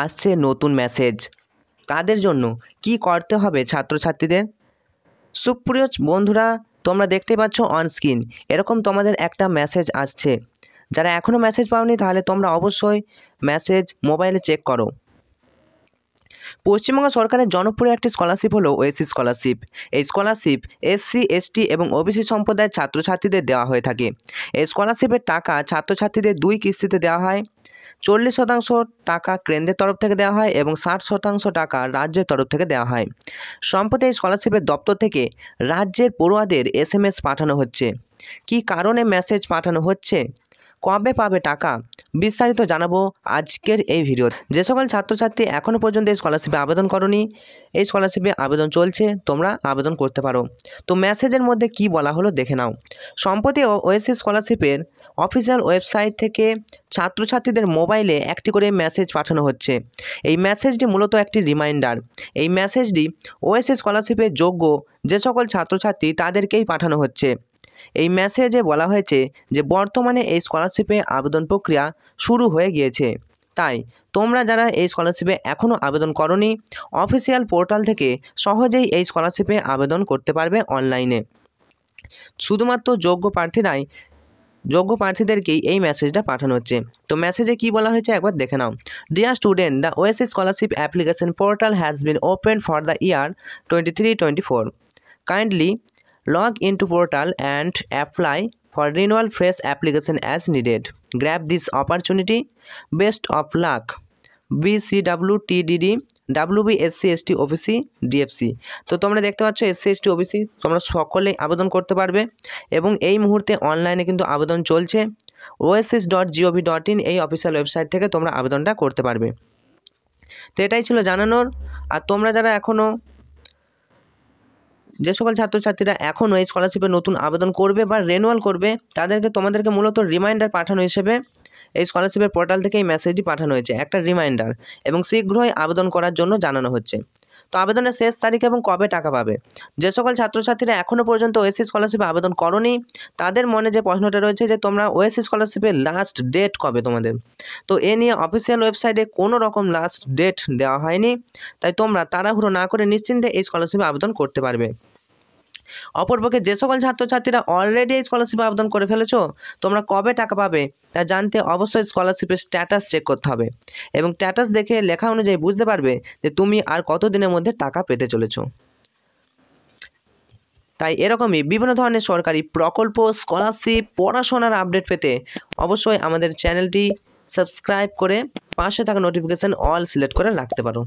আসছে নতুন মেসেজ। কাদের জন্য, কি করতে হবে ছাত্রছাত্রীদের? সুপ্রিয় বন্ধুরা, তোমরা দেখতে পাচ্ছ অন স্ক্রিন এরকম তোমাদের একটা মেসেজ আসছে। যারা এখনও মেসেজ পাওনি তাহলে তোমরা অবশ্যই মেসেজ মোবাইলে চেক করো। পশ্চিমবঙ্গ সরকারের জনপ্রিয় একটি স্কলারশিপ হলো ওএসসি স্কলারশিপ। এই স্কলারশিপ এসসি, এসটি এবং ওবিসি সম্প্রদায়ের ছাত্রছাত্রীদের দেওয়া হয়ে থাকে। এই স্কলারশিপের টাকা ছাত্রছাত্রীদের 2 কিস্তিতে দেওয়া হয়। 40% টাকা কেন্দ্রের তরফ থেকে দেওয়া হয় এবং 60% টাকা রাজ্যের তরফ থেকে দেওয়া হয়। সম্প্রতি এই স্কলারশিপের দপ্তর থেকে রাজ্যের পড়ুয়াদের SMS পাঠানো হচ্ছে। কী কারণে মেসেজ পাঠানো হচ্ছে, কবে পাবে টাকা, বিস্তারিত জানাবো আজকের এই ভিডিও। যে সকল ছাত্রছাত্রী এখনও পর্যন্ত এই স্কলারশিপে আবেদন করনি, এই স্কলারশিপে আবেদন চলছে, তোমরা আবেদন করতে পারো। তো মেসেজের মধ্যে কি বলা হলো দেখে নাও। সম্প্রতি ওএসসি স্কলারশিপের অফিসিয়াল ওয়েবসাইট থেকে ছাত্রছাত্রীদের মোবাইলে একটি করে মেসেজ পাঠানো হচ্ছে। এই মেসেজটি মূলত একটি রিমাইন্ডার। এই মেসেজটি ওএসসি স্কলারশিপের যোগ্য যে সকল ছাত্রছাত্রী তাদেরকেই পাঠানো হচ্ছে। এই মেসেজে বলা হয়েছে যে বর্তমানে এই স্কলারশিপে আবেদন প্রক্রিয়া শুরু হয়ে গিয়েছে। তাই তোমরা যারা এই স্কলারশিপে এখনও আবেদন করনি, অফিসিয়াল পোর্টাল থেকে সহজেই এই স্কলারশিপে আবেদন করতে পারবে অনলাইনে। শুধুমাত্র যোগ্য প্রার্থীদেরকেই এই মেসেজটা পাঠানো হচ্ছে। তো মেসেজে কি বলা হয়েছে একবার দেখে নাও। Dear student, the OSC scholarship application portal has been open for the year 23-24. Kindly log into portal and apply for renewal fresh application as needed. Grab this opportunity. Best of luck. BCW TDD WB SC ST OBC DFC। তো তোমরা দেখতে পাচ্ছ SC ST OBC তোমরা সকলেই আবেদন করতে পারবে এবং এই মুহূর্তে অনলাইনে কিন্তু আবেদন চলছে। oss.gov.in এই অফিসিয়াল ওয়েবসাইট থেকে তোমরা আবেদনটা করতে পারবে। তো এটাই ছিল জানানোর। আর তোমরা যারা এখনও যে সকল ছাত্রছাত্রীরা এখনও এই স্কলারশিপে নতুন আবেদন করবে বা রিনিউয়াল করবে তোমাদেরকে মূলত রিমাইন্ডার পাঠানো হিসেবে এই স্কলারশিপের পোর্টাল থেকে এই মেসেজটি পাঠানো হয়েছে, একটা রিমাইন্ডার, এবং শীঘ্রই আবেদন করার জন্য জানানো হচ্ছে। তো আবেদনের শেষ তারিখ এবং কবে টাকা পাবে, যে সকল ছাত্রছাত্রীরা এখনও পর্যন্ত ওএসসি স্কলারশিপে আবেদন করনি তাদের মনে যে প্রশ্নটা রয়েছে যে তোমরা ওএসসি স্কলারশিপের লাস্ট ডেট কবে তোমাদের, তো এ নিয়ে অফিসিয়াল ওয়েবসাইটে কোনো রকম লাস্ট ডেট দেওয়া হয়নি। তাই তোমরা তাড়াহুড়ো না করে নিশ্চিন্তে এই স্কলারশিপে আবেদন করতে পারবে। অপরপক্ষে যে সকল ছাত্রছাত্রীরা অলরেডি এই স্কলারশিপে আবেদন করে ফেলেছো, তোমরা কবে টাকা পাবে তা জানতে অবশ্যই স্কলারশিপের স্ট্যাটাস চেক করতে হবে এবং স্ট্যাটাস দেখে লেখা অনুযায়ী বুঝতে পারবে যে তুমি আর কত দিনের মধ্যে টাকা পেতে চলেছো। তাই এরকমই বিভিন্ন ধরনের সরকারি প্রকল্প, স্কলারশিপ, পড়াশোনার আপডেট পেতে অবশ্যই আমাদের চ্যানেলটি সাবস্ক্রাইব করে পাশে থাকা নোটিফিকেশান অল সিলেক্ট করে রাখতে পারো।